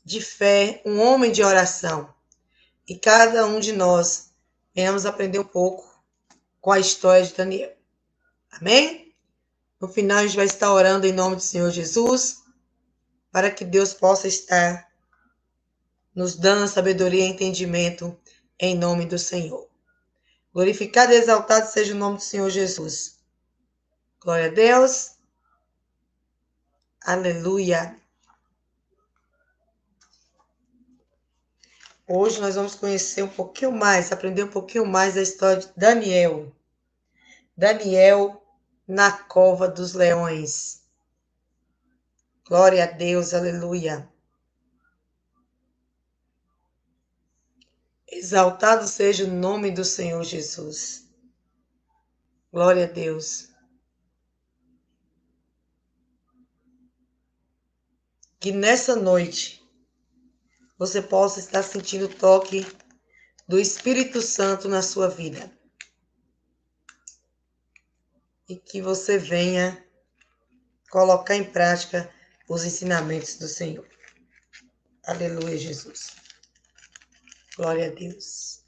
de fé, um homem de oração. E cada um de nós venhamos aprender um pouco com a história de Daniel. Amém? No final, a gente vai estar orando em nome do Senhor Jesus, para que Deus possa estar nos dando sabedoria e entendimento em nome do Senhor. Glorificado e exaltado seja o nome do Senhor Jesus. Glória a Deus. Aleluia. Hoje nós vamos conhecer um pouquinho mais, aprender um pouquinho mais da história de Daniel. Daniel na cova dos leões. Glória a Deus, aleluia. Exaltado seja o nome do Senhor Jesus. Glória a Deus. Que nessa noite você possa estar sentindo o toque do Espírito Santo na sua vida. E que você venha colocar em prática os ensinamentos do Senhor. Aleluia, Jesus. Glória a Deus.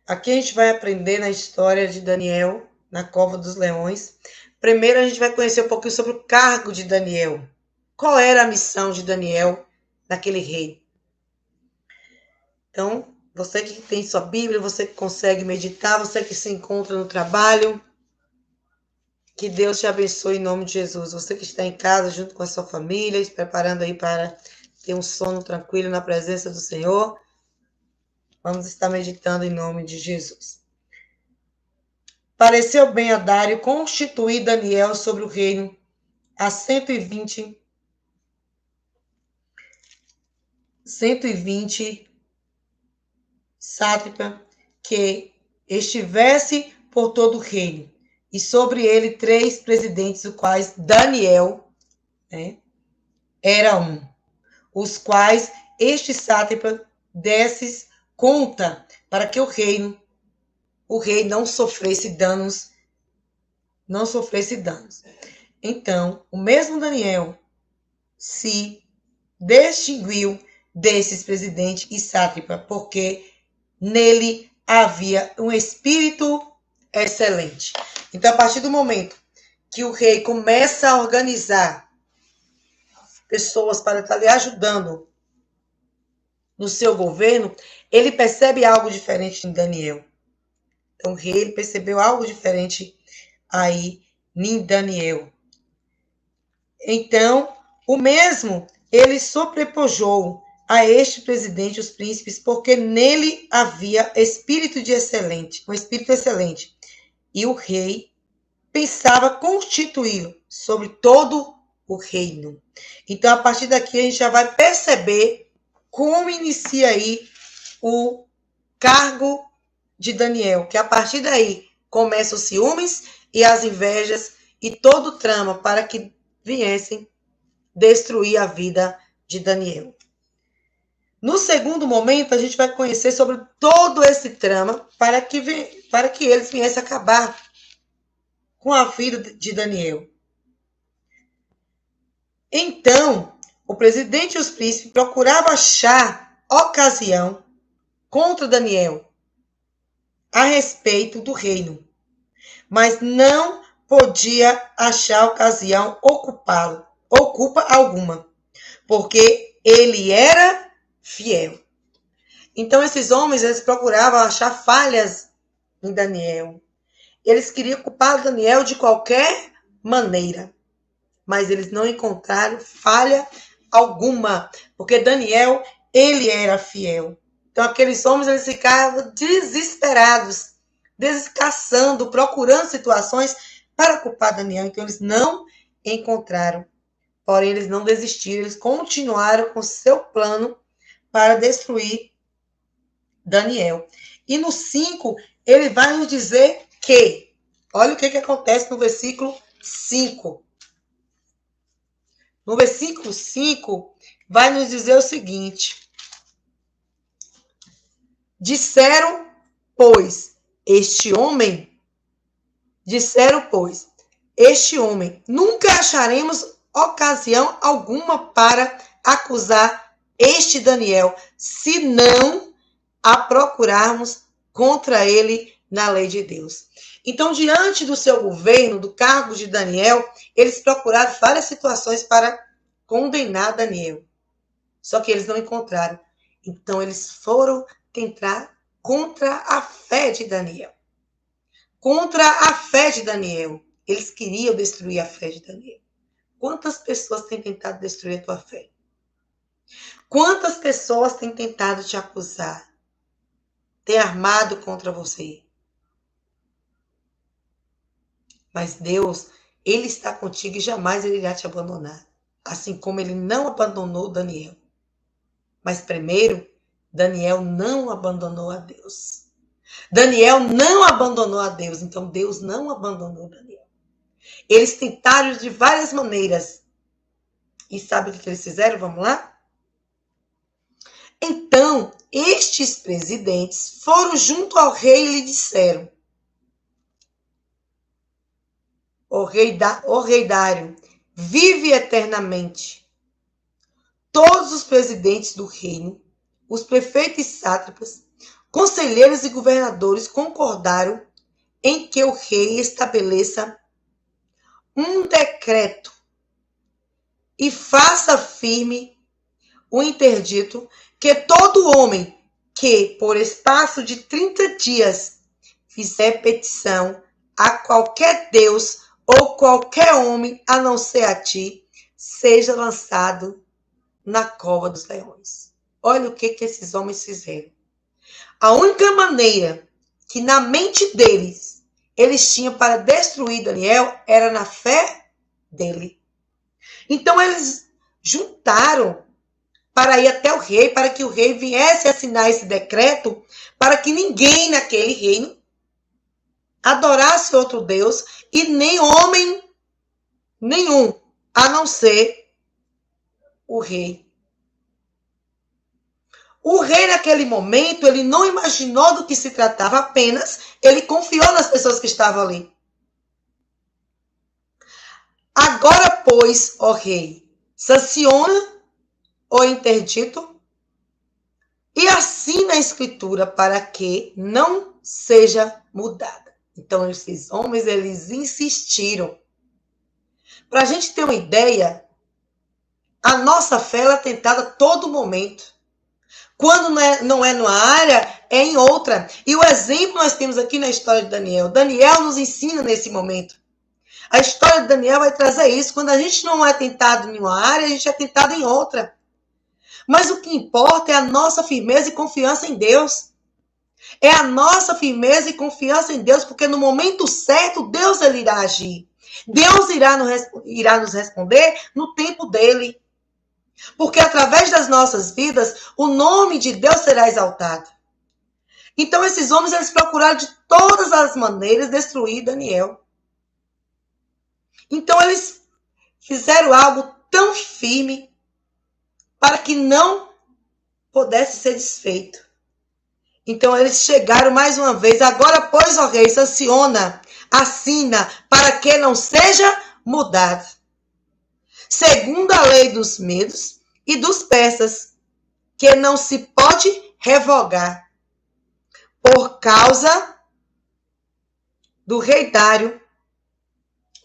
Aqui a gente vai aprender na história de Daniel, na cova dos leões. Primeiro a gente vai conhecer um pouquinho sobre o cargo de Daniel. Qual era a missão de Daniel naquele reino? Então, você que tem sua Bíblia, você que consegue meditar, você que se encontra no trabalho, que Deus te abençoe em nome de Jesus. Você que está em casa junto com a sua família, se preparando aí para ter um sono tranquilo na presença do Senhor, vamos estar meditando em nome de Jesus. Pareceu bem a Dário constituir Daniel sobre o reino a 120 sátrapa que estivesse por todo o reino, e sobre ele 3 presidentes, os quais Daniel, era um, os quais este sátrapa desse conta para que o rei não sofresse danos. Então, o mesmo Daniel se distinguiu desses presidentes e sátrapa, porque nele havia um espírito excelente. Então, a partir do momento que o rei começa a organizar pessoas para estar lhe ajudando no seu governo, ele percebe algo diferente em Daniel. Então, o rei percebeu algo diferente aí em Daniel. Então, o mesmo ele sobrepujou a este presidente os príncipes, porque nele havia espírito excelente. E o rei pensava constituí-lo sobre todo o reino. Então, a partir daqui, a gente já vai perceber como inicia aí o cargo de Daniel, que a partir daí começam os ciúmes e as invejas e todo o trama para que viessem destruir a vida de Daniel. No segundo momento, a gente vai conhecer sobre todo esse trama para que eles viessem acabar com a vida de Daniel. Então, o presidente e os príncipes procuravam achar ocasião contra Daniel a respeito do reino, mas não podia achar ocasião ocupa alguma, porque ele era fiel. Então, esses homens, eles procuravam achar falhas em Daniel. Eles queriam culpar Daniel de qualquer maneira, mas eles não encontraram falha alguma, porque Daniel, ele era fiel. Então, aqueles homens, eles ficavam desesperados, caçando, procurando situações para culpar Daniel. Então, eles não encontraram. Porém, eles não desistiram, eles continuaram com seu plano para destruir Daniel. E no 5, ele vai nos dizer que, olha o que acontece no versículo 5. No versículo 5, vai nos dizer o seguinte: disseram, pois, este homem, nunca acharemos ocasião alguma para acusar este Daniel, se não a procurarmos contra ele na lei de Deus. Então, diante do seu governo, do cargo de Daniel, eles procuraram várias situações para condenar Daniel. Só que eles não encontraram. Então, eles foram tentar contra a fé de Daniel. Contra a fé de Daniel. Eles queriam destruir a fé de Daniel. Quantas pessoas têm tentado destruir a tua fé? Quantas pessoas têm tentado te acusar? Têm armado contra você? Mas Deus, Ele está contigo e jamais Ele irá te abandonar. Assim como Ele não abandonou Daniel. Mas primeiro, Daniel não abandonou a Deus. Daniel não abandonou a Deus, então Deus não abandonou Daniel. Eles tentaram de várias maneiras. E sabe o que eles fizeram? Vamos lá? Então, estes presidentes foram junto ao rei e lhe disseram: O rei Dário, vive eternamente. Todos os presidentes do reino, os prefeitos e sátrapas, conselheiros e governadores concordaram em que o rei estabeleça um decreto e faça firme o interdito que todo homem que, por espaço de 30 dias, fizer petição a qualquer Deus ou qualquer homem, a não ser a ti, seja lançado na cova dos leões. Olha o que esses homens fizeram. A única maneira que na mente deles eles tinham para destruir Daniel era na fé dele. Então eles juntaram para ir até o rei, para que o rei viesse assinar esse decreto, para que ninguém naquele reino adorasse outro Deus e nem homem nenhum, a não ser o rei. O rei, naquele momento, ele não imaginou do que se tratava, apenas ele confiou nas pessoas que estavam ali. Agora, pois, ó rei, sanciona o interdito e assina a escritura para que não seja mudada. Então, esses homens, eles insistiram. Para a gente ter uma ideia, a nossa fé ela é tentada a todo momento. Quando não é numa área, é em outra. E o exemplo nós temos aqui na história de Daniel. Daniel nos ensina nesse momento. A história de Daniel vai trazer isso. Quando a gente não é tentado em uma área, a gente é tentado em outra. Mas o que importa é a nossa firmeza e confiança em Deus. É a nossa firmeza e confiança em Deus, porque no momento certo, Deus ele irá agir. Deus irá nos responder no tempo dele. Porque através das nossas vidas, o nome de Deus será exaltado. Então esses homens, eles procuraram de todas as maneiras destruir Daniel. Então eles fizeram algo tão firme para que não pudesse ser desfeito. Então eles chegaram mais uma vez. Agora, pois, ó rei, sanciona, assina, para que não seja mudado. Segundo a lei dos medos e dos persas, que não se pode revogar. Por causa do rei Dário.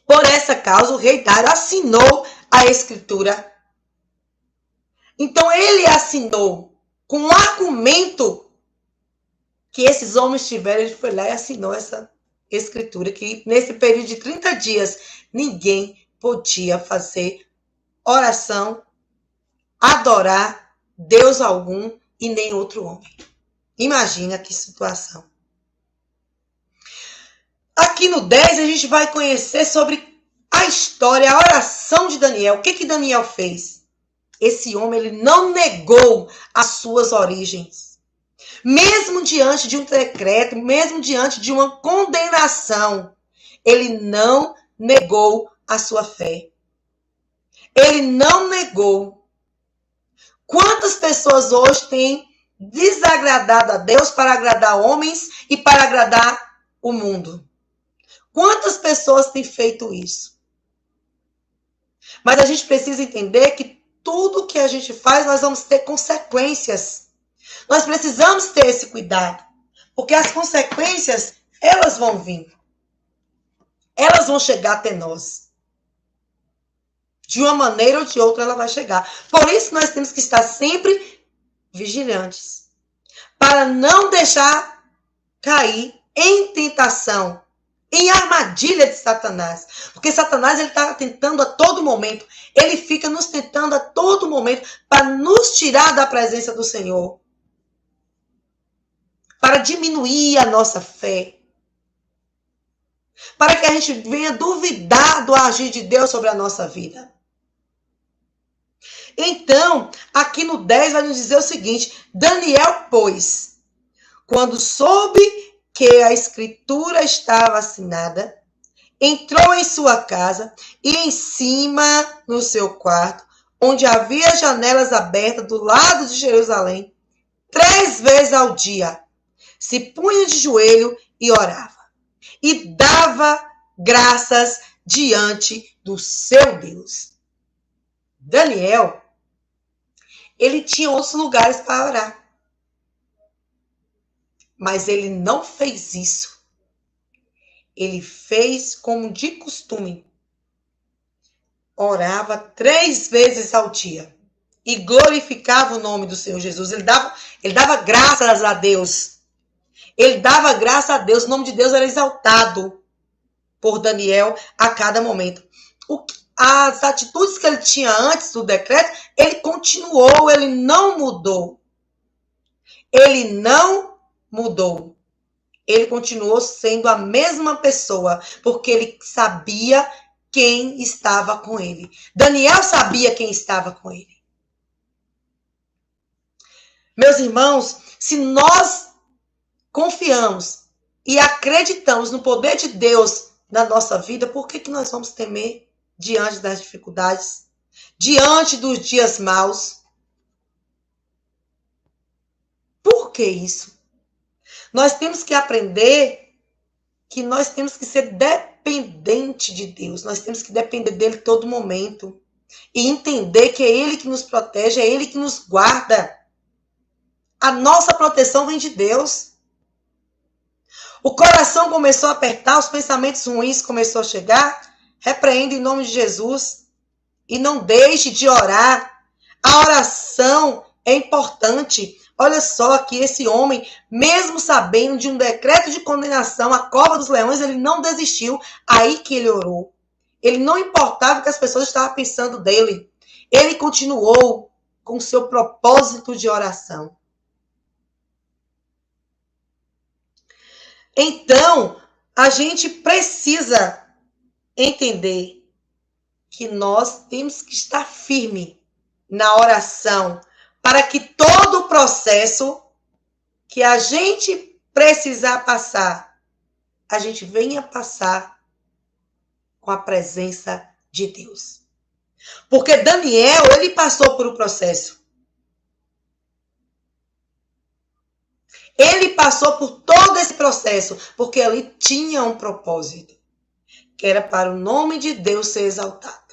Por essa causa, o rei Dário assinou a escritura. Então ele assinou com um argumento que esses homens tiveram, ele foi lá e assinou essa escritura, que nesse período de 30 dias, ninguém podia fazer oração, adorar Deus algum e nem outro homem. Imagina que situação. Aqui no 10 a gente vai conhecer sobre a história, a oração de Daniel. O que Daniel fez? Esse homem, ele não negou as suas origens. Mesmo diante de um decreto, mesmo diante de uma condenação, ele não negou a sua fé. Ele não negou. Quantas pessoas hoje têm desagradado a Deus para agradar homens e para agradar o mundo? Quantas pessoas têm feito isso? Mas a gente precisa entender que tudo que a gente faz, nós vamos ter consequências. Nós precisamos ter esse cuidado, porque as consequências, elas vão vir. Elas vão chegar até nós. De uma maneira ou de outra, ela vai chegar. Por isso, nós temos que estar sempre vigilantes, para não deixar cair em tentação, em armadilha de Satanás. Porque Satanás, ele está tentando a todo momento. Ele fica nos tentando a todo momento para nos tirar da presença do Senhor. Para diminuir a nossa fé. Para que a gente venha duvidar do agir de Deus sobre a nossa vida. Então, aqui no 10 vai nos dizer o seguinte: Daniel, pois, quando soube que a escritura estava assinada, entrou em sua casa e em cima no seu quarto, onde havia janelas abertas do lado de Jerusalém, 3 vezes ao dia, se punha de joelho e orava, e dava graças diante do seu Deus. Daniel, ele tinha outros lugares para orar. Mas ele não fez isso. Ele fez como de costume. Orava 3 vezes ao dia. E glorificava o nome do Senhor Jesus. Ele dava graças a Deus. Ele dava graças a Deus. O nome de Deus era exaltado por Daniel a cada momento. As atitudes que ele tinha antes do decreto, ele continuou, ele não mudou. Ele não mudou. Ele continuou sendo a mesma pessoa, porque ele sabia quem estava com ele. Daniel sabia quem estava com ele. Meus irmãos, se nós confiamos e acreditamos no poder de Deus na nossa vida, por que nós vamos temer diante das dificuldades, diante dos dias maus? Por que isso? Nós temos que aprender que nós temos que ser dependente de Deus. Nós temos que depender dele todo momento. E entender que é ele que nos protege, é ele que nos guarda. A nossa proteção vem de Deus. O coração começou a apertar, os pensamentos ruins começaram a chegar. Repreenda em nome de Jesus. E não deixe de orar. A oração é importante. Olha só que esse homem, mesmo sabendo de um decreto de condenação à cova dos leões, ele não desistiu. Aí que ele orou. Ele não importava o que as pessoas estavam pensando dele. Ele continuou com seu propósito de oração. Então, a gente precisa entender que nós temos que estar firme na oração, para que todo o processo que a gente precisar passar, a gente venha passar com a presença de Deus. Porque Daniel, ele passou por um processo. Ele passou por todo esse processo, porque ele tinha um propósito, que era para o nome de Deus ser exaltado.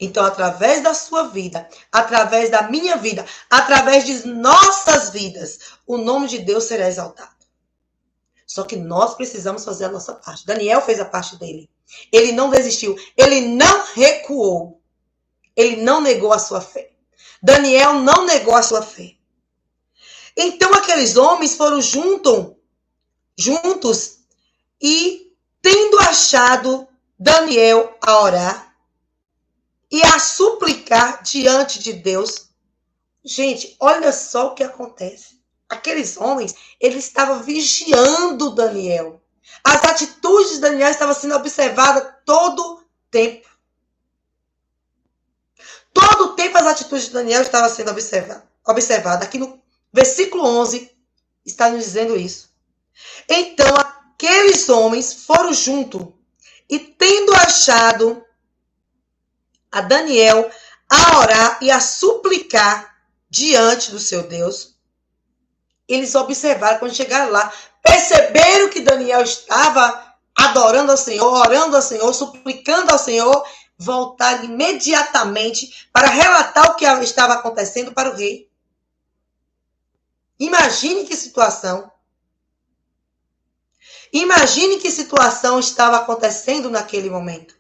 Então, através da sua vida, através da minha vida, através de nossas vidas, o nome de Deus será exaltado. Só que nós precisamos fazer a nossa parte. Daniel fez a parte dele. Ele não desistiu. Ele não recuou. Ele não negou a sua fé. Daniel não negou a sua fé. Então, aqueles homens foram juntos e, tendo achado Daniel a orar, e a suplicar diante de Deus. Gente, olha só o que acontece. Aqueles homens, eles estavam vigiando Daniel. As atitudes de Daniel estavam sendo observadas todo o tempo. Todo o tempo as atitudes de Daniel estavam sendo observadas. Aqui no versículo 11 está nos dizendo isso. Então, aqueles homens foram juntos e, tendo achado a Daniel a orar e a suplicar diante do seu Deus, eles observaram, quando chegaram lá, perceberam que Daniel estava adorando ao Senhor, orando ao Senhor, suplicando ao Senhor, voltar imediatamente para relatar o que estava acontecendo para o rei. Imagine que situação. Imagine que situação estava acontecendo naquele momento.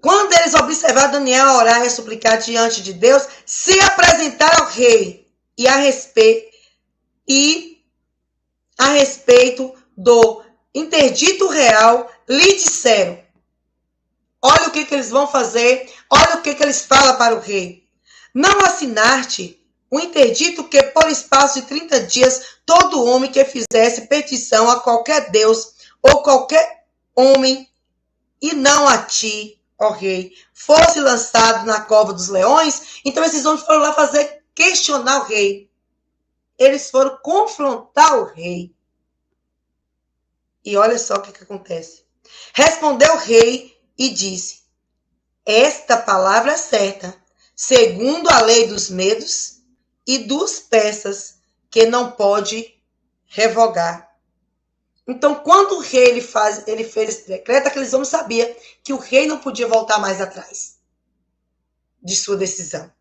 Quando eles observaram Daniel orar e suplicar diante de Deus, se apresentar ao rei e a respeito do interdito real, lhe disseram: olha o que eles vão fazer, olha o que eles falam para o rei. Não assinar-te o interdito que, por espaço de 30 dias, todo homem que fizesse petição a qualquer Deus ou qualquer homem, e não a ti, ó rei, fosse lançado na cova dos leões. Então esses homens foram lá questionar o rei. Eles foram confrontar o rei. E olha só o que acontece. Respondeu o rei e disse: esta palavra é certa, segundo a lei dos medos e dos persas, que não pode revogar. Então, quando o rei ele fez esse decreto, aqueles homens sabiam que o rei não podia voltar mais atrás de sua decisão.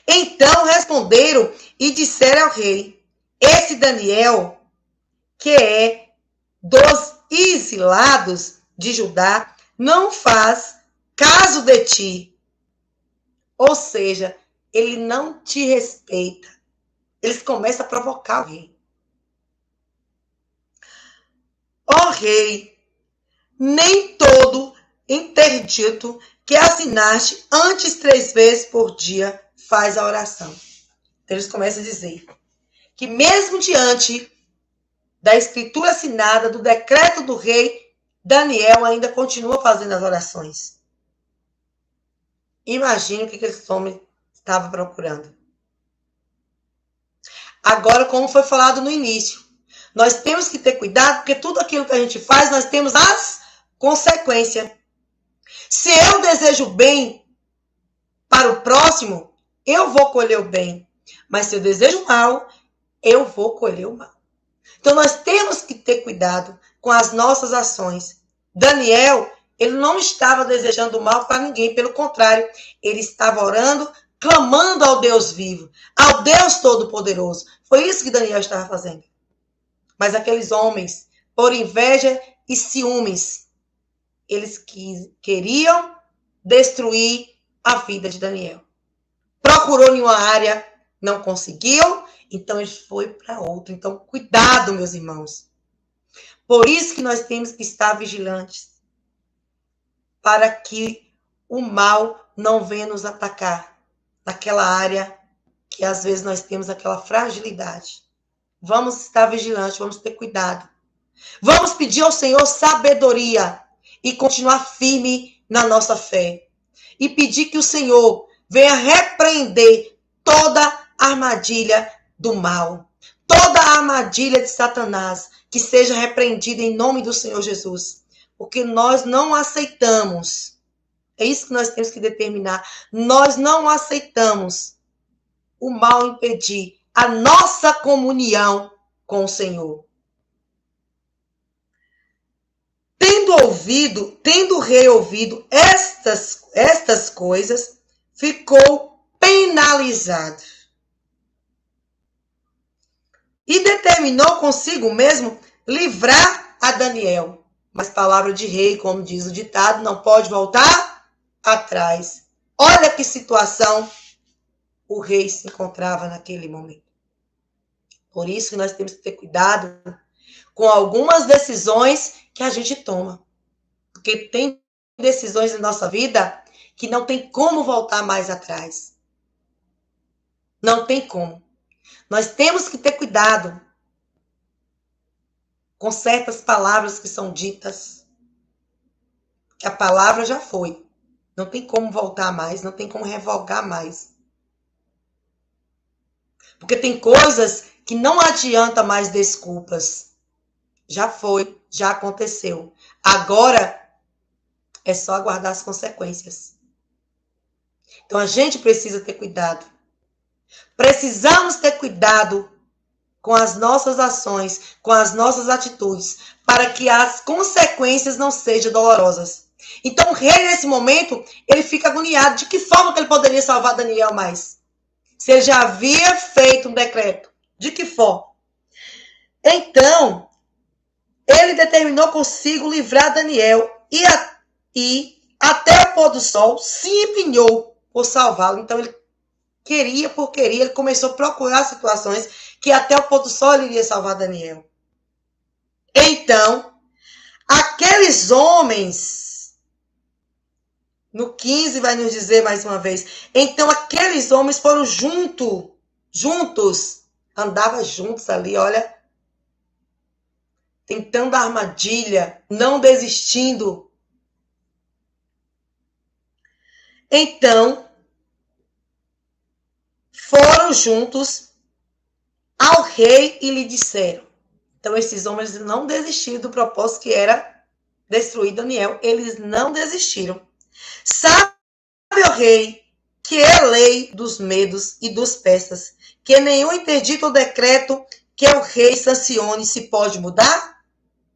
Então responderam e disseram ao rei: esse Daniel, que é dos exilados de Judá, não faz caso de ti. Ou seja, ele não te respeita. Eles começam a provocar o rei. Ó rei, nem todo interdito que assinaste antes 3 vezes por dia faz a oração. Então eles começam a dizer que mesmo diante da escritura assinada, do decreto do rei, Daniel ainda continua fazendo as orações. Imagine o que esse homem estava procurando. Agora, como foi falado no início, nós temos que ter cuidado, porque tudo aquilo que a gente faz, nós temos as consequências. Se eu desejo bem para o próximo, eu vou colher o bem. Mas se eu desejo mal, eu vou colher o mal. Então, nós temos que ter cuidado com as nossas ações. Daniel, ele não estava desejando mal para ninguém, pelo contrário, ele estava orando, clamando ao Deus vivo, ao Deus Todo-Poderoso. Foi isso que Daniel estava fazendo. Mas aqueles homens, por inveja e ciúmes, eles queriam destruir a vida de Daniel. Procurou em uma área, não conseguiu, então ele foi para outra. Então, cuidado, meus irmãos. Por isso que nós temos que estar vigilantes, para que o mal não venha nos atacar naquela área que às vezes nós temos aquela fragilidade. Vamos estar vigilantes, vamos ter cuidado. Vamos pedir ao Senhor sabedoria e continuar firme na nossa fé. E pedir que o Senhor venha repreender toda a armadilha do mal, toda a armadilha de Satanás, que seja repreendida em nome do Senhor Jesus. Porque nós não aceitamos, é isso que nós temos que determinar, nós não aceitamos o mal impedir a nossa comunhão com o Senhor. Tendo o rei ouvido estas coisas, ficou penalizado. E determinou consigo mesmo livrar a Daniel. Mas palavra de rei, como diz o ditado, não pode voltar atrás. Olha que situação o rei se encontrava naquele momento. Por isso que nós temos que ter cuidado com algumas decisões que a gente toma. Porque tem decisões em nossa vida que não tem como voltar mais atrás. Não tem como. Nós temos que ter cuidado com certas palavras que são ditas. Que a palavra já foi. Não tem como voltar mais, não tem como revogar mais. Porque tem coisas que não adianta mais desculpas. Já foi, já aconteceu. Agora é só aguardar as consequências. Então a gente precisa ter cuidado. Precisamos ter cuidado com as nossas ações, com as nossas atitudes, para que as consequências não sejam dolorosas. Então o rei, nesse momento, ele fica agoniado. De que forma que ele poderia salvar Daniel mais? Se ele já havia feito um decreto. De que forma? Então, ele determinou consigo livrar Daniel e até o pôr do sol se empenhou por salvá-lo. Então, ele queria por queria, ele começou a procurar situações que até o pôr do sol ele iria salvar Daniel. Então, aqueles homens, no 15 vai nos dizer mais uma vez, então aqueles homens foram juntos, andavam juntos ali, olha, tentando a armadilha, não desistindo. Então, foram juntos ao rei e lhe disseram. Então, esses homens não desistiram do propósito que era destruir Daniel. Eles não desistiram. Sabe, ó rei, que é lei dos medos e dos persas, que nenhum interdito ou decreto que o rei sancione se pode mudar?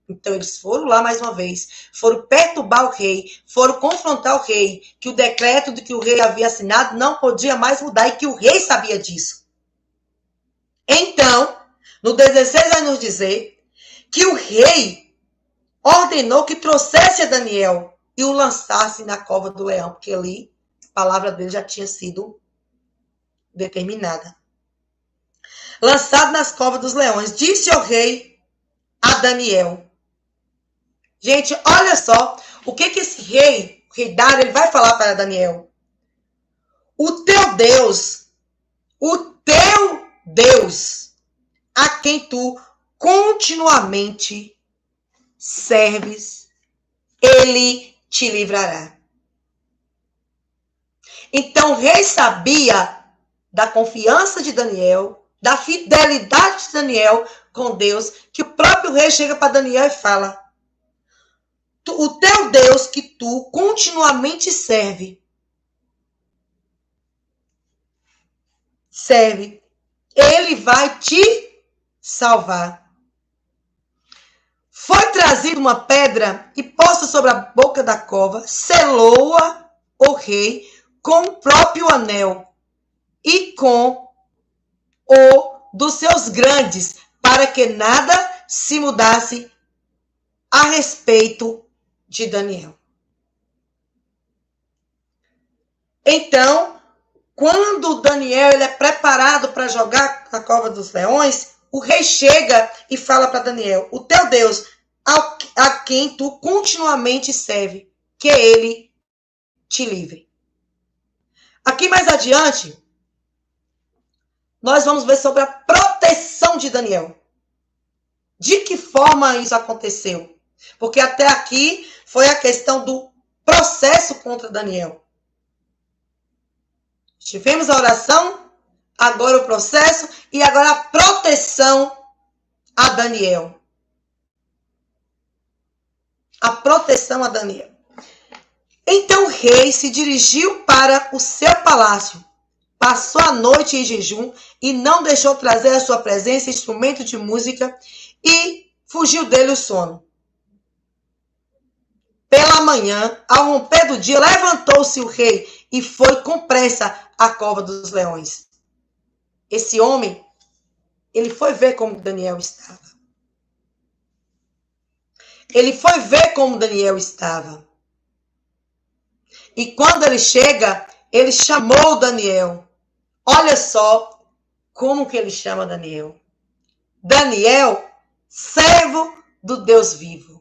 Então, eles foram lá mais uma vez, foram perturbar o rei, foram confrontar o rei, que o decreto de que o rei havia assinado não podia mais mudar e que o rei sabia disso. Então, no 16 vai nos dizer que o rei ordenou que trouxesse a Daniel e o lançasse na cova do leão, porque ali a palavra dele já tinha sido determinada. Lançado nas covas dos leões, disse o rei a Daniel. Gente, olha só o que esse rei, o rei Dário, ele vai falar para Daniel. O teu Deus, a quem tu continuamente serves, ele te livrará. Então o rei sabia da confiança de Daniel, da fidelidade de Daniel com Deus, que o próprio rei chega para Daniel e fala: o teu Deus que tu continuamente serve, ele vai te salvar. Foi trazida uma pedra e posta sobre a boca da cova, selou-a o rei com o próprio anel e com o dos seus grandes, para que nada se mudasse a respeito de Daniel. Então, quando Daniel ele é preparado para jogar na cova dos leões, o rei chega e fala para Daniel: o teu Deus, a quem tu continuamente serve, que ele te livre. Aqui mais adiante, nós vamos ver sobre a proteção de Daniel. De que forma isso aconteceu? Porque até aqui foi a questão do processo contra Daniel. Tivemos a oração, agora o processo e agora a proteção a Daniel. A proteção a Daniel. Então o rei se dirigiu para o seu palácio, passou a noite em jejum e não deixou trazer à sua presença instrumento de música e fugiu dele o sono. Pela manhã, ao romper do dia, levantou-se o rei e foi com pressa à cova dos leões. Esse homem, ele foi ver como Daniel estava. Ele foi ver como Daniel estava. E quando ele chega, ele chamou Daniel. Olha só como que ele chama Daniel. Daniel, servo do Deus vivo.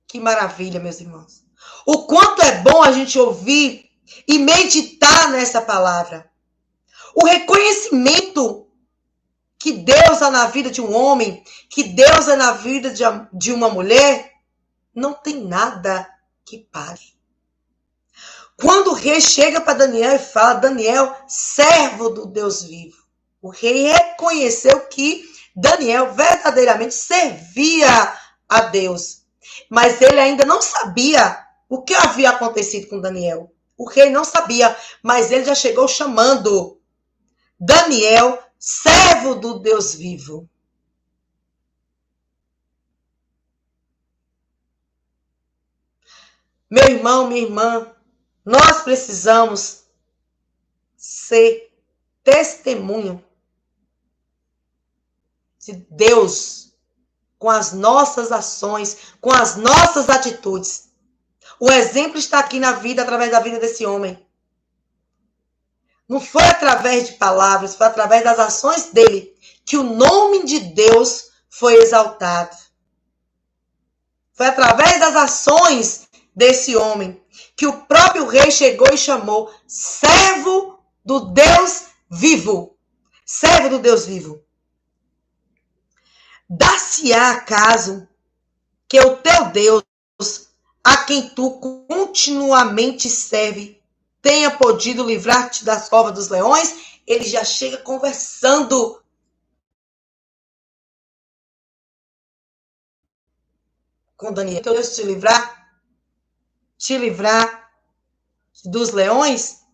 Que maravilha, meus irmãos. O quanto é bom a gente ouvir e meditar nessa palavra. O reconhecimento que Deus é na vida de um homem, que Deus é na vida de uma mulher, não tem nada que pare. Quando o rei chega para Daniel e fala: Daniel, servo do Deus vivo. O rei reconheceu que Daniel verdadeiramente servia a Deus. Mas ele ainda não sabia o que havia acontecido com Daniel. O rei não sabia, mas ele já chegou chamando Daniel, servo do Deus vivo. Meu irmão, minha irmã, nós precisamos ser testemunho de Deus com as nossas ações, com as nossas atitudes. O exemplo está aqui na vida, através da vida desse homem. Não foi através de palavras, foi através das ações dele que o nome de Deus foi exaltado. Foi através das ações desse homem que o próprio rei chegou e chamou servo do Deus vivo. Servo do Deus vivo. Dar-se-á acaso que o teu Deus, a quem tu continuamente serve, tenha podido livrar-te das covas dos leões? Ele já chega conversando com Daniel. Então, Deus te livrar dos leões?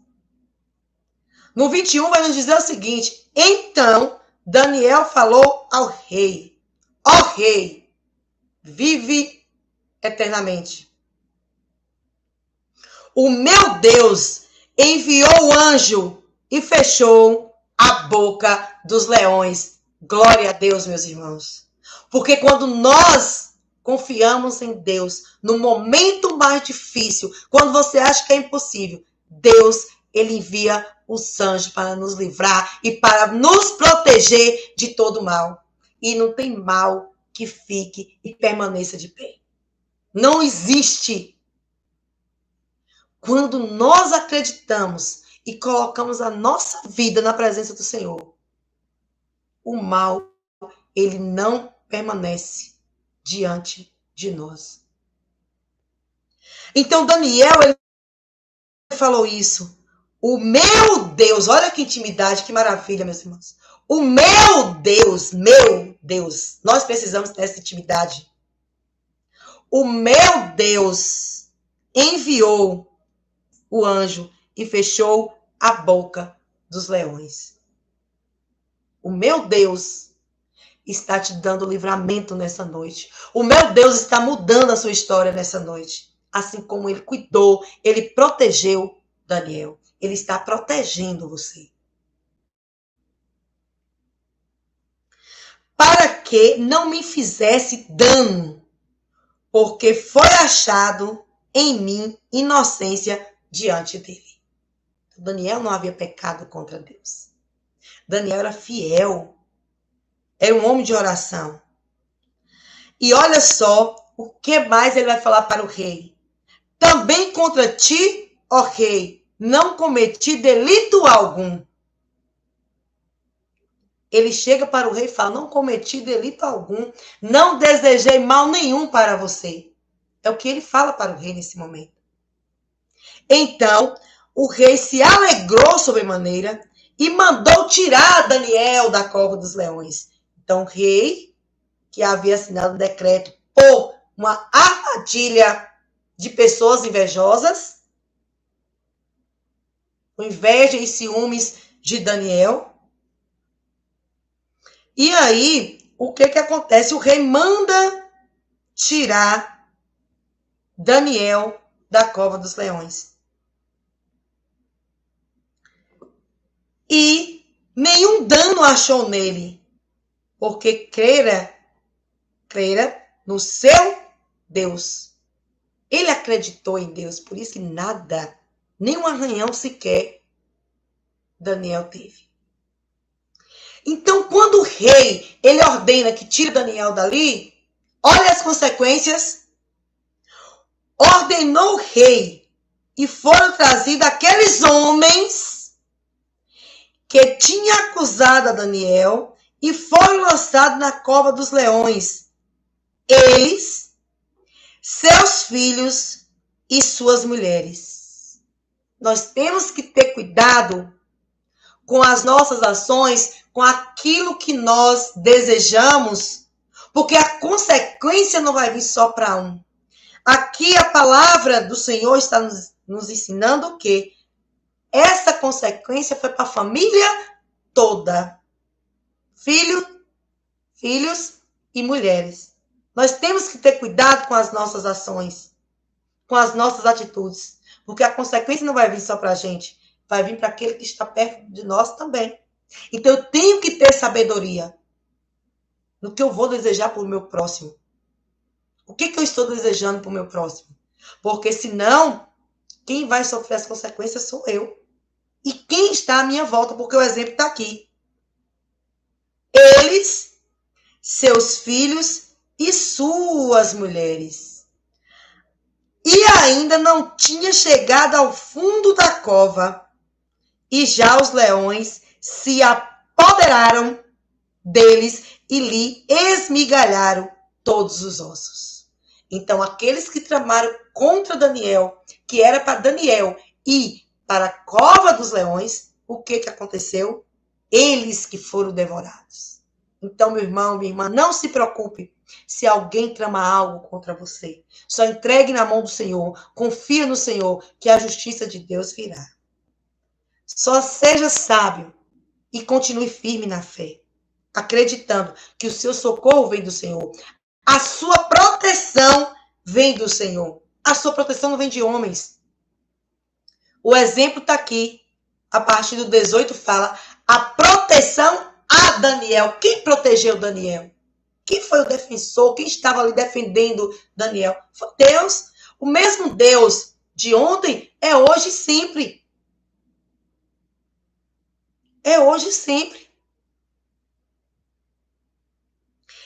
No 21 vai nos dizer o seguinte: então Daniel falou ao rei: ó rei, vive eternamente. O meu Deus enviou o anjo e fechou a boca dos leões. Glória a Deus, meus irmãos. Porque quando nós confiamos em Deus, no momento mais difícil, quando você acha que é impossível, Deus, ele envia os anjos para nos livrar e para nos proteger de todo mal. E não tem mal que fique e permaneça de pé. Não existe. Quando nós acreditamos e colocamos a nossa vida na presença do Senhor, o mal, ele não permanece diante de nós. Então, Daniel, ele falou isso. O meu Deus, olha que intimidade, que maravilha, meus irmãos. O meu Deus, nós precisamos dessa intimidade. O meu Deus enviou o anjo e fechou a boca dos leões. O meu Deus está te dando livramento nessa noite. O meu Deus está mudando a sua história nessa noite. Assim como ele cuidou, ele protegeu Daniel. Ele está protegendo você. Para que não me fizesse dano, porque foi achado em mim inocência diante dele. Daniel não havia pecado contra Deus. Daniel era fiel. Era um homem de oração. E olha só o que mais ele vai falar para o rei. Também contra ti, ó rei, não cometi delito algum. Ele chega para o rei e fala: não cometi delito algum. Não desejei mal nenhum para você. É o que ele fala para o rei nesse momento. Então, o rei se alegrou sobremaneira e mandou tirar Daniel da cova dos leões. Então, o rei, que havia assinado um decreto por uma armadilha de pessoas invejosas, com inveja e ciúmes de Daniel. E aí, o que acontece? O rei manda tirar Daniel da cova dos leões. E nenhum dano achou nele, porque crera no seu Deus. Ele acreditou em Deus, por isso que nada, nem um arranhão sequer, Daniel teve. Então, quando o rei, ele ordena que tire Daniel dali, olha as consequências. Ordenou o rei e foram trazidos aqueles homens que tinham acusado a Daniel e foram lançados na cova dos leões. Eles, seus filhos e suas mulheres. Nós temos que ter cuidado com as nossas ações, com aquilo que nós desejamos, porque a consequência não vai vir só para um. Aqui a palavra do Senhor está nos ensinando o quê? Essa consequência foi para a família toda. Filhos e mulheres. Nós temos que ter cuidado com as nossas ações, com as nossas atitudes. Porque a consequência não vai vir só para a gente, vai vir para aquele que está perto de nós também. Então eu tenho que ter sabedoria no que eu vou desejar para o meu próximo. O que eu estou desejando para o meu próximo? Porque senão, quem vai sofrer as consequências sou eu. E quem está à minha volta, porque o exemplo está aqui. Eles, seus filhos e suas mulheres. E ainda não tinha chegado ao fundo da cova, e já os leões se apoderaram deles e lhe esmigalharam todos os ossos. Então, aqueles que tramaram contra Daniel, que era para Daniel ir para a cova dos leões, o que aconteceu? Eles que foram devorados. Então, meu irmão, minha irmã, não se preocupe se alguém trama algo contra você. Só entregue na mão do Senhor, confia no Senhor, que a justiça de Deus virá. Só seja sábio e continue firme na fé, acreditando que o seu socorro vem do Senhor. A sua proteção vem do Senhor. A sua proteção não vem de homens. O exemplo está aqui. A partir do 18 fala a proteção a Daniel. Quem protegeu Daniel? Quem foi o defensor? Quem estava ali defendendo Daniel? Foi Deus. O mesmo Deus de ontem é hoje e sempre. É hoje e sempre.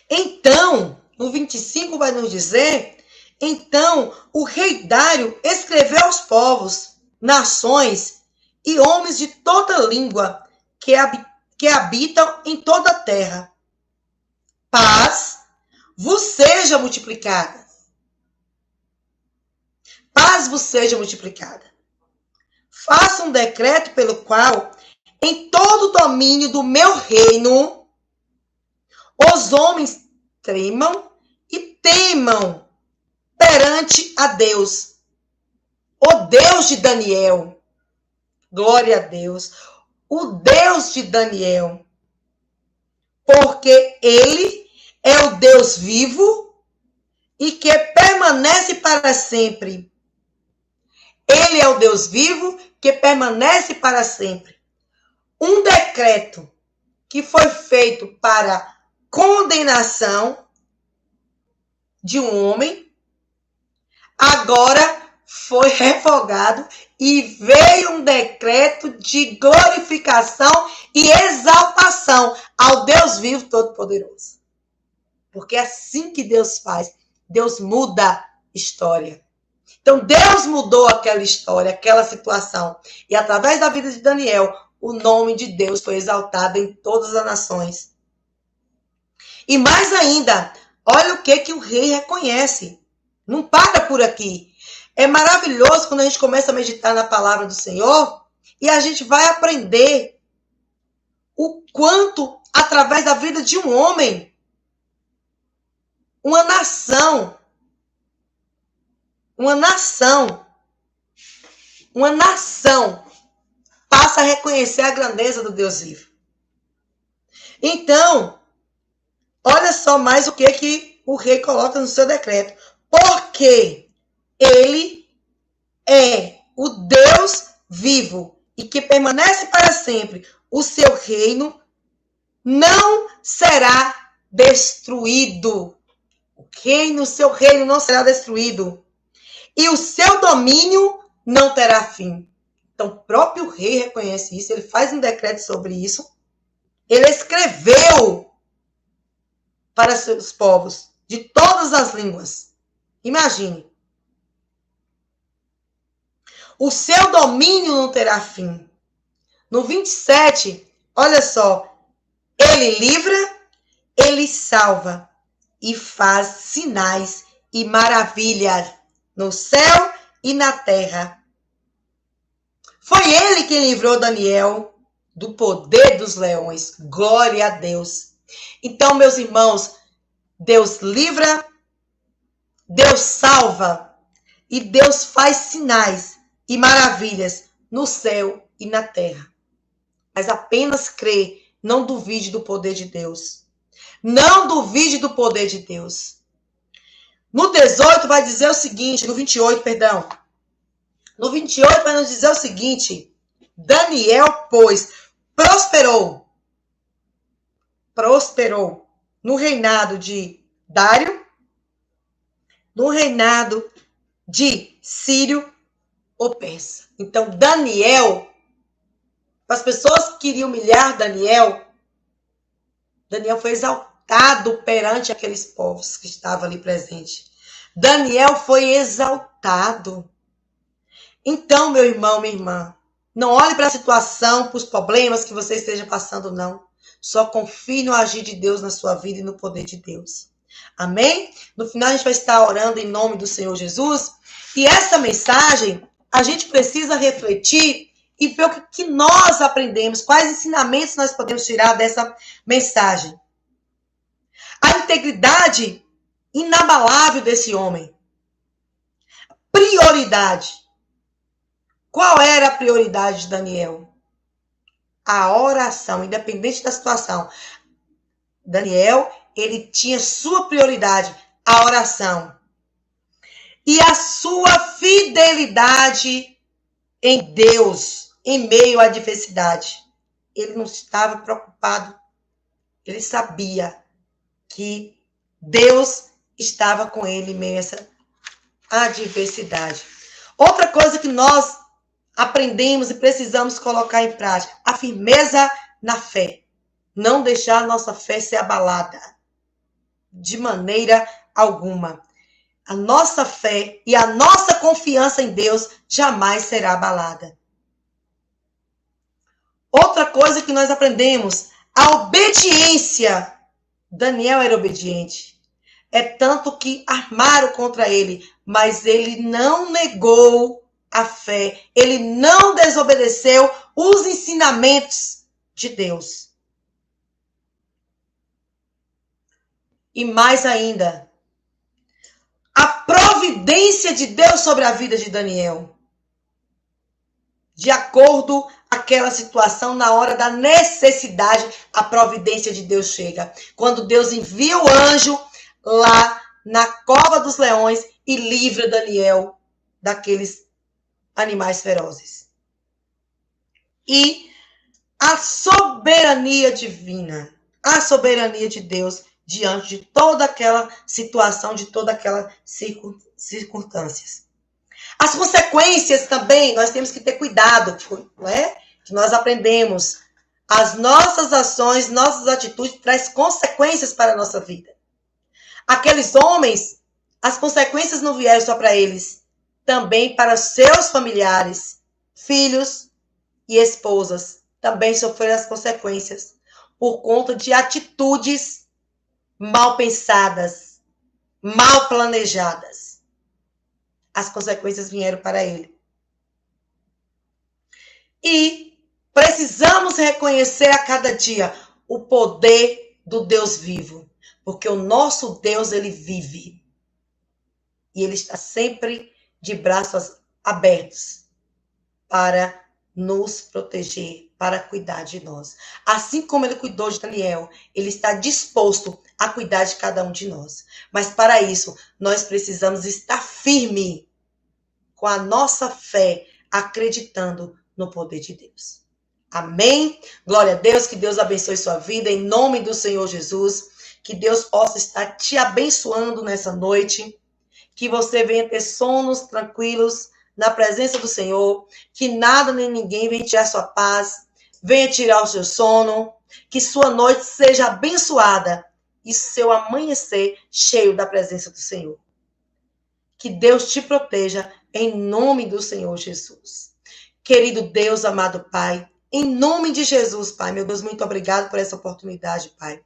Então, no 25 vai nos dizer, então o rei Dário escreveu aos povos, nações e homens de toda língua que habitam em toda a terra. Paz vos seja multiplicada. Paz vos seja multiplicada. Faça um decreto pelo qual, em todo o domínio do meu reino, os homens tremam e temam perante a Deus, o Deus de Daniel. Glória a Deus. O Deus de Daniel. Porque ele é o Deus vivo e que permanece para sempre. Ele é o Deus vivo que permanece para sempre. Um decreto que foi feito para condenação de um homem, agora foi revogado e veio um decreto de glorificação e exaltação ao Deus vivo todo-poderoso. Porque é assim que Deus faz. Deus muda história. Então, Deus mudou aquela história, aquela situação. E através da vida de Daniel, o nome de Deus foi exaltado em todas as nações. E mais ainda, olha o que o rei reconhece. Não para por aqui. É maravilhoso quando a gente começa a meditar na palavra do Senhor e a gente vai aprender o quanto, através da vida de um homem, uma nação passa a reconhecer a grandeza do Deus vivo. Então, olha só mais o que o rei coloca no seu decreto. Porque ele é o Deus vivo e que permanece para sempre. O seu reino não será destruído. O seu reino não será destruído. E o seu domínio não terá fim. Então, o próprio rei reconhece isso, ele faz um decreto sobre isso. Ele escreveu para seus povos de todas as línguas. Imagine. O seu domínio não terá fim. No 27, olha só. Ele livra, ele salva e faz sinais e maravilhas no céu e na terra. Foi ele quem livrou Daniel do poder dos leões. Glória a Deus. Então, meus irmãos, Deus livra, Deus salva e Deus faz sinais e maravilhas no céu e na terra. Mas apenas crê, não duvide do poder de Deus. Não duvide do poder de Deus. No 18 vai dizer o seguinte, no 28, perdão. No 28 vai nos dizer o seguinte: Daniel, pois, prosperou no reinado de Dário, no reinado de Círio ou Persa. Então, Daniel, as pessoas que queriam humilhar Daniel foi exaltado perante aqueles povos que estavam ali presentes. Daniel foi exaltado. Então, meu irmão, minha irmã, não olhe para a situação, para os problemas que você esteja passando, não. Só confie no agir de Deus na sua vida e no poder de Deus. Amém? No final, a gente vai estar orando em nome do Senhor Jesus. E essa mensagem, a gente precisa refletir e ver o que nós aprendemos, quais ensinamentos nós podemos tirar dessa mensagem. A integridade inabalável desse homem. Prioridade. Qual era a prioridade de Daniel? A oração, independente da situação. Daniel, ele tinha sua prioridade, a oração. E a sua fidelidade em Deus, em meio à adversidade. Ele não estava preocupado. Ele sabia que Deus estava com ele em meio a essa adversidade. Outra coisa que nós aprendemos e precisamos colocar em prática, a firmeza na fé. Não deixar a nossa fé ser abalada de maneira alguma. A nossa fé e a nossa confiança em Deus jamais será abalada. Outra coisa que nós aprendemos, a obediência. Daniel era obediente. É tanto que armaram contra ele, mas ele não negou a fé. Ele não desobedeceu os ensinamentos de Deus. E mais ainda, a providência de Deus sobre a vida de Daniel. De acordo com aquela situação, na hora da necessidade, a providência de Deus chega. Quando Deus envia o anjo lá na cova dos leões e livra Daniel daqueles animais ferozes. E a soberania divina, a soberania de Deus diante de toda aquela situação, de toda aquela circunstâncias. As consequências também, nós temos que ter cuidado, não é? Que nós aprendemos. As nossas ações, nossas atitudes trazem consequências para a nossa vida. Aqueles homens, as consequências não vieram só para eles, também para seus familiares, filhos e esposas. Também sofreram as consequências por conta de atitudes mal pensadas, mal planejadas. As consequências vieram para ele. E precisamos reconhecer a cada dia o poder do Deus vivo, porque o nosso Deus, ele vive. E ele está sempre de braços abertos para nos proteger, para cuidar de nós. Assim como ele cuidou de Daniel, ele está disposto a cuidar de cada um de nós. Mas para isso, nós precisamos estar firme com a nossa fé, acreditando no poder de Deus. Amém? Glória a Deus, que Deus abençoe sua vida, em nome do Senhor Jesus, que Deus possa estar te abençoando nessa noite, que você venha ter sonos tranquilos na presença do Senhor, que nada nem ninguém venha tirar sua paz, venha tirar o seu sono, que sua noite seja abençoada e seu amanhecer cheio da presença do Senhor. Que Deus te proteja em nome do Senhor Jesus. Querido Deus, amado Pai, em nome de Jesus, Pai, meu Deus, muito obrigado por essa oportunidade, Pai.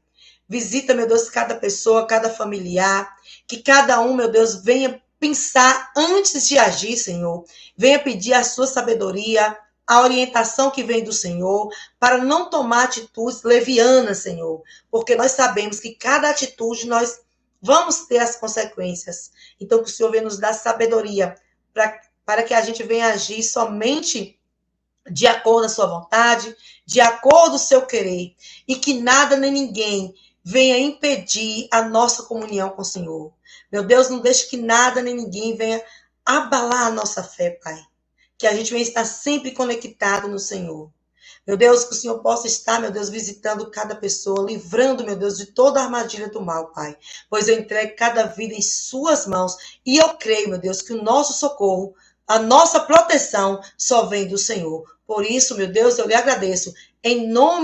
Visita, meu Deus, cada pessoa, cada familiar, que cada um, meu Deus, venha pensar antes de agir, Senhor. Venha pedir a sua sabedoria, a orientação que vem do Senhor, para não tomar atitudes levianas, Senhor. Porque nós sabemos que cada atitude nós vamos ter as consequências. Então, que o Senhor venha nos dar sabedoria para que a gente venha agir somente de acordo com a sua vontade, de acordo com o seu querer. E que nada nem ninguém venha impedir a nossa comunhão com o Senhor. Meu Deus, não deixe que nada nem ninguém venha abalar a nossa fé, Pai. Que a gente venha estar sempre conectado no Senhor. Meu Deus, que o Senhor possa estar, meu Deus, visitando cada pessoa, livrando, meu Deus, de toda a armadilha do mal, Pai. Pois eu entrego cada vida em suas mãos e eu creio, meu Deus, que o nosso socorro, a nossa proteção só vem do Senhor. Por isso, meu Deus, eu lhe agradeço em nome